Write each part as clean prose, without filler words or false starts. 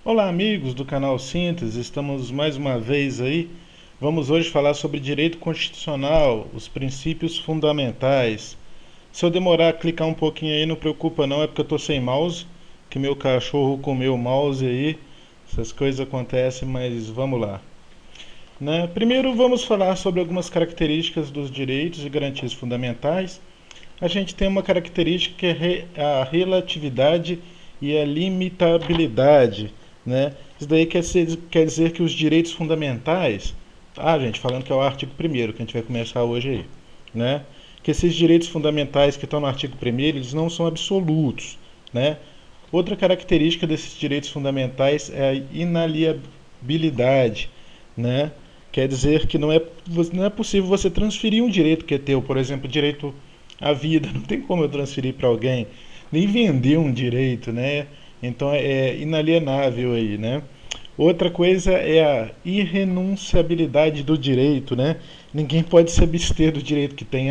Olá amigos do canal Síntese, estamos mais uma vez aí. Vamos hoje falar sobre direito constitucional, os princípios fundamentais. Se eu demorar a clicar um pouquinho aí, não preocupa não, é porque eu estou sem mouse, que meu cachorro comeu o mouse aí. Essas coisas acontecem, mas vamos lá. Primeiro vamos falar sobre algumas características dos direitos e garantias fundamentais. A gente tem uma característica que é a relatividade e a limitabilidade, né? Isso daí quer dizer que os direitos fundamentais, gente, falando que é o artigo 1º que a gente vai começar hoje aí, né? Que esses direitos fundamentais que estão no artigo 1º, eles não são absolutos, né? Outra característica desses direitos fundamentais é a inaliabilidade, né? Quer dizer que não é possível você transferir um direito que é teu, por exemplo, direito à vida, não tem como eu transferir para alguém, nem vender um direito, né? Então é inalienável aí, né? Outra coisa é a irrenunciabilidade do direito, né? Ninguém pode se abster do direito que tem.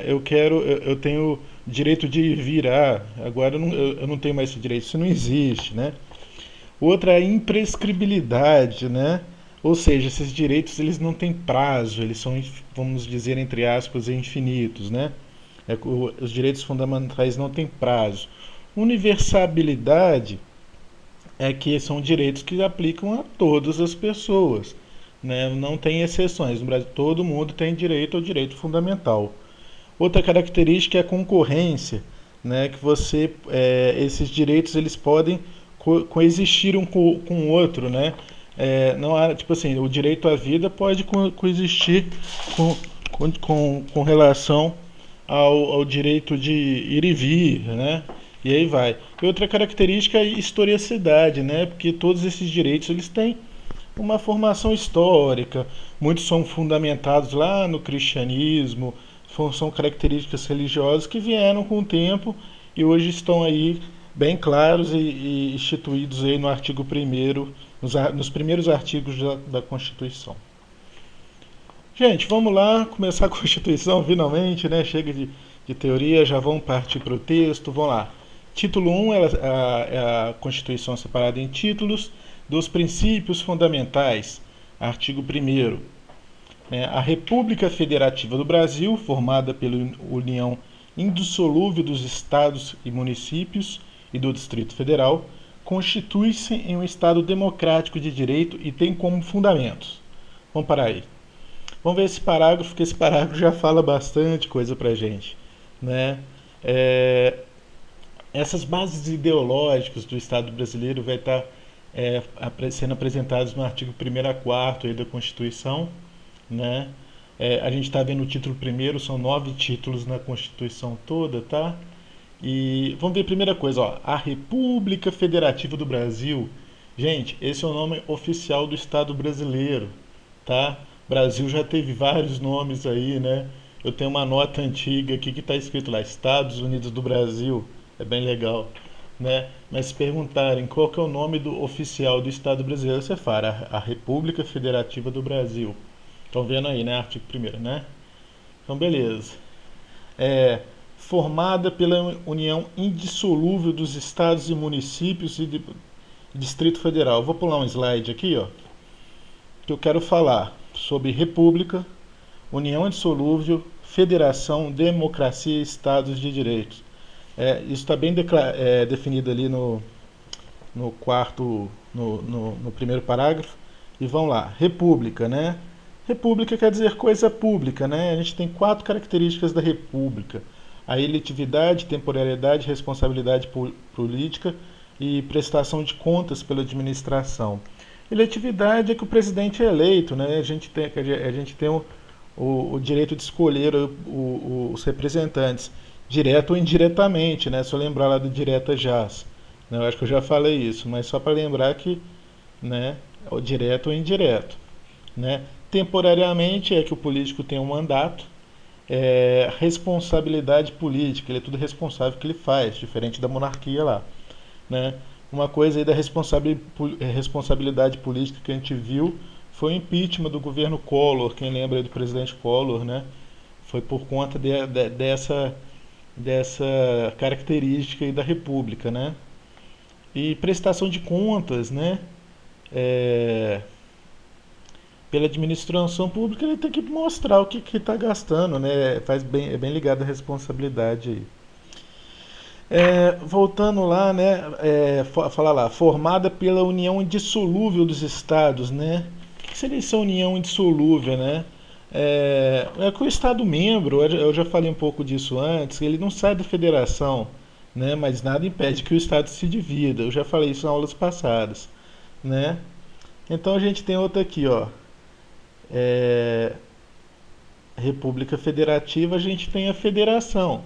Eu tenho direito de ir vir, agora eu não tenho mais esse direito, isso não existe, né? Outra é a imprescribilidade, né? Ou seja, esses direitos eles não têm prazo, eles são, vamos dizer, entre aspas, infinitos, né? Os direitos fundamentais não têm prazo. Universabilidade é que são direitos que aplicam a todas as pessoas, né? Não tem exceções. No Brasil, todo mundo tem direito ao direito fundamental. Outra característica é a concorrência, né? Que esses direitos eles podem coexistir um com o outro, né? Não há, tipo assim, o direito à vida pode coexistir com relação ao direito de ir e vir, né? E aí vai. E outra característica é a historicidade, né? Porque todos esses direitos eles têm uma formação histórica, muitos são fundamentados lá no cristianismo, são características religiosas que vieram com o tempo e hoje estão aí bem claros e instituídos aí no artigo 1º, nos primeiros artigos da Constituição. Gente, vamos lá começar a Constituição finalmente, né? Chega de teoria, já vamos partir para o texto, vamos lá. Título 1 é a Constituição separada em títulos dos princípios fundamentais. Artigo 1º. A República Federativa do Brasil, formada pela união indissolúvel dos estados e municípios e do Distrito Federal, constitui-se em um Estado democrático de direito e tem como fundamentos. Vamos parar aí. Vamos ver esse parágrafo, que esse parágrafo já fala bastante coisa pra gente, né? Essas bases ideológicas do Estado brasileiro vai estar sendo apresentadas no artigo 1º a 4º aí da Constituição, né? A gente está vendo o título primeiro, são 9 títulos na Constituição toda, tá? E vamos ver a primeira coisa, ó, a República Federativa do Brasil. Gente, esse é o nome oficial do Estado brasileiro, tá? Brasil já teve vários nomes aí, né? Eu tenho uma nota antiga aqui que está escrito lá, Estados Unidos do Brasil. É bem legal, né? Mas se perguntarem qual que é o nome oficial do Estado brasileiro, você fala a República Federativa do Brasil. Estão vendo aí, né? Artigo 1º, né? Então, beleza. Formada pela união indissolúvel dos estados e municípios e Distrito Federal. Vou pular um slide aqui, ó, que eu quero falar sobre República, União Indissolúvel, Federação, Democracia e Estados de Direito. Isso está bem definido ali no quarto, no primeiro parágrafo. E vamos lá, República, né? República quer dizer coisa pública, né? A gente tem 4 características da República: a eletividade, temporalidade, responsabilidade política e prestação de contas pela administração. Eletividade é que o presidente é eleito, né? A gente tem o direito de escolher os representantes, direto ou indiretamente, né? Só lembrar lá do direta jaz. Né? Eu acho que eu já falei isso, mas só para lembrar que, né, é o direto ou indireto. Né? Temporariamente é que o político tem um mandato. Responsabilidade política, ele é tudo responsável que ele faz, diferente da monarquia lá. Né? Uma coisa aí da responsabilidade política que a gente viu foi o impeachment do governo Collor. Quem lembra aí do presidente Collor, né? Foi por conta dessa característica aí da República, né? E prestação de contas, né? É, pela administração pública, ele tem que mostrar o que está gastando, né? Faz bem, é bem ligado à responsabilidade aí. Voltando lá, né? Falar lá, formada pela união indissolúvel dos estados, né? O que seria essa união indissolúvel, né? Que o Estado membro, eu já falei um pouco disso antes, ele não sai da federação, né? Mas nada impede que o Estado se divida. Eu já falei isso em aulas passadas, né? Então a gente tem outra aqui, ó. É, República Federativa, a gente tem a federação,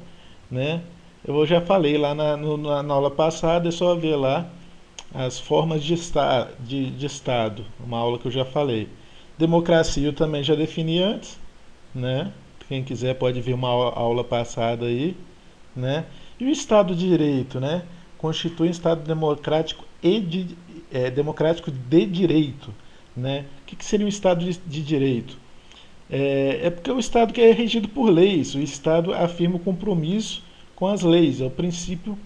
né? Eu já falei lá na aula passada, é só ver lá as formas de Estado, uma aula que eu já falei. Democracia eu também já defini antes, né? Quem quiser pode ver uma aula passada aí, né? E o Estado de Direito, né? Constitui um Estado democrático democrático de direito, né? O que seria um Estado de direito? Porque o Estado que é regido por leis, o Estado afirma o compromisso com as leis, é o princípio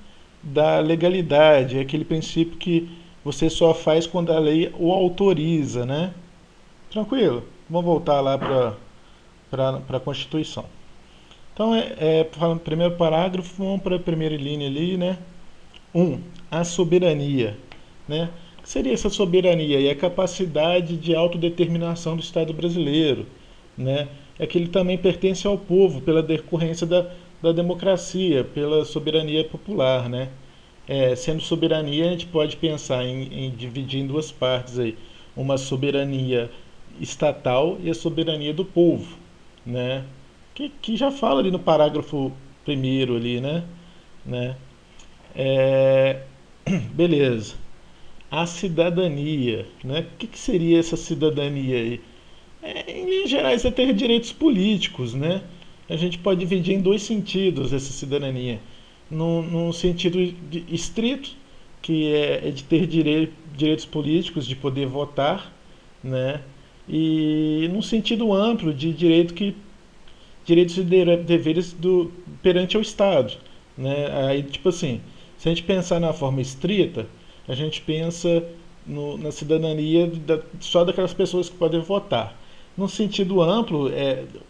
da legalidade, é aquele princípio que você só faz quando a lei o autoriza, né? Tranquilo? Vamos voltar lá para a Constituição. Então, falando primeiro parágrafo, vamos para a primeira linha ali, né? 1. A soberania, né? O que seria essa soberania? É a capacidade de autodeterminação do Estado brasileiro, né? É que ele também pertence ao povo pela decorrência da democracia, pela soberania popular, né? Sendo soberania, a gente pode pensar em dividir em duas partes aí, uma soberania estatal e a soberania do povo, né? Que já fala ali no parágrafo primeiro ali, né? É, beleza. A cidadania, né? O que seria essa cidadania aí? Em linhas gerais, é ter direitos políticos, né? A gente pode dividir em dois sentidos essa cidadania. Num sentido estrito, que é de ter direitos políticos, de poder votar, né? E num sentido amplo de direitos e deveres perante ao Estado, né? Aí, tipo assim, se a gente pensar na forma estrita, a gente pensa na cidadania só daquelas pessoas que podem votar. No sentido amplo,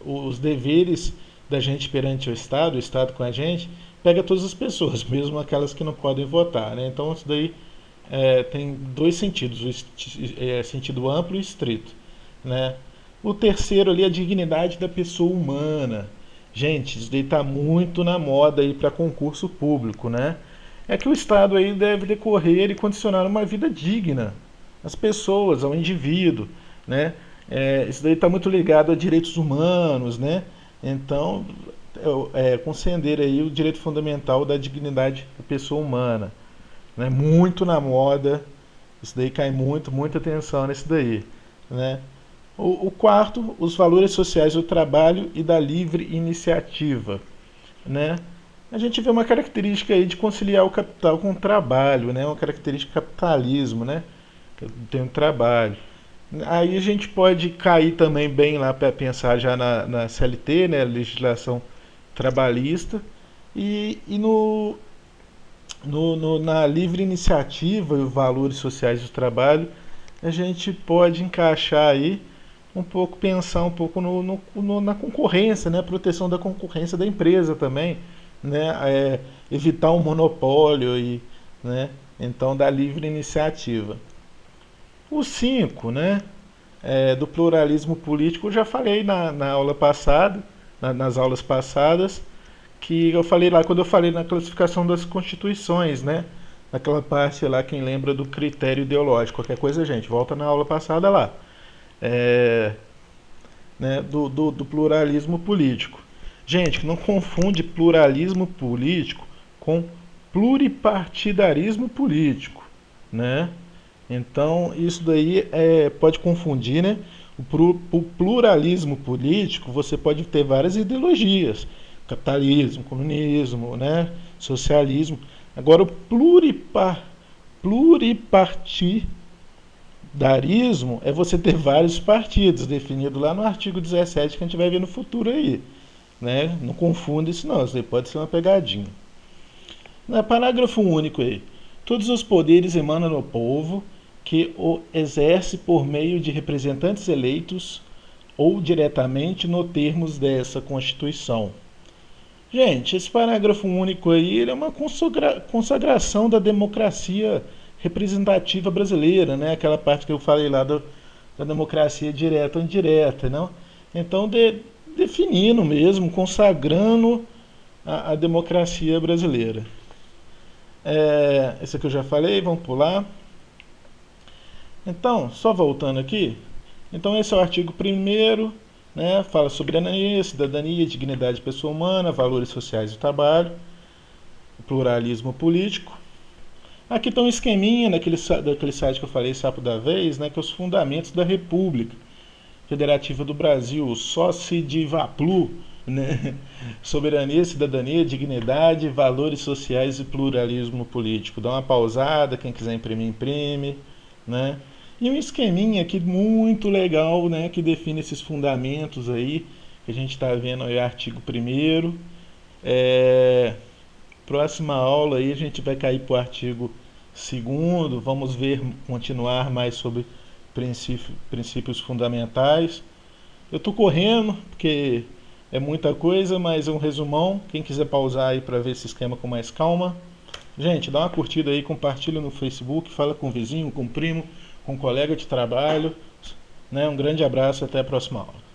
os deveres da gente perante o Estado com a gente, pega todas as pessoas, mesmo aquelas que não podem votar, né? Então isso daí tem dois sentidos, sentido amplo e estrito, né? O terceiro ali é a dignidade da pessoa humana. Gente, isso daí está muito na moda aí para concurso público, né? É que o Estado aí deve decorrer e condicionar uma vida digna às pessoas, ao indivíduo, né? Isso daí está muito ligado a direitos humanos, né? Então, conceder aí o direito fundamental da dignidade da pessoa humana, né? Muito na moda, isso daí cai muita atenção nisso daí, né? O quarto, os valores sociais do trabalho e da livre iniciativa, né? A gente vê uma característica aí de conciliar o capital com o trabalho, né? Uma característica do capitalismo, né? Tem um trabalho. Aí a gente pode cair também bem lá para pensar já na CLT, né? Legislação trabalhista, e na livre iniciativa e os valores sociais do trabalho, a gente pode encaixar aí um pouco, pensar um pouco na concorrência, né? Proteção da concorrência da empresa também, né? Evitar um monopólio e, né? Então, da livre iniciativa. O 5, né? Do pluralismo político, eu já falei na aula passada, nas aulas passadas, que eu falei lá quando eu falei na classificação das constituições, né? Naquela parte lá, quem lembra do critério ideológico. Qualquer coisa, gente, volta na aula passada lá. É, né, do pluralismo político. Gente, não confunde pluralismo político com pluripartidarismo político, né? Então, isso daí pode confundir, né? O pluralismo político, você pode ter várias ideologias, capitalismo, comunismo, né? Socialismo. Agora, o pluripartidarismo é você ter vários partidos, definido lá no artigo 17, que a gente vai ver no futuro aí, né? Não confunda isso não, isso aí pode ser uma pegadinha. No parágrafo único aí. Todos os poderes emanam do povo, que o exerce por meio de representantes eleitos ou diretamente no termos dessa Constituição. Gente, esse parágrafo único aí ele é uma consagração da democracia representativa brasileira, né? Aquela parte que eu falei lá da democracia direta ou indireta, não? Então, definindo mesmo, consagrando a democracia brasileira. Esse aqui eu já falei, vamos pular. Então, só voltando aqui. Então, esse é o artigo 1º, né? Fala sobre cidadania, dignidade de pessoa humana, valores sociais do trabalho, pluralismo político. Aqui está um esqueminha daquele site que eu falei, Sapo da Vez, né? Que é os fundamentos da República Federativa do Brasil, Sócio de Vaplu, né? Soberania, cidadania, dignidade, valores sociais e pluralismo político. Dá uma pausada, quem quiser imprimir, imprime, né? E um esqueminha aqui muito legal, né? Que define esses fundamentos aí, que a gente está vendo aí, artigo 1º. Próxima aula aí a gente vai cair para o artigo 2º, vamos ver, continuar mais sobre princípios fundamentais. Eu estou correndo, porque é muita coisa, mas é um resumão. Quem quiser pausar aí para ver esse esquema com mais calma. Gente, dá uma curtida aí, compartilha no Facebook, fala com o vizinho, com o primo, com o colega de trabalho. Né? Um grande abraço e até a próxima aula.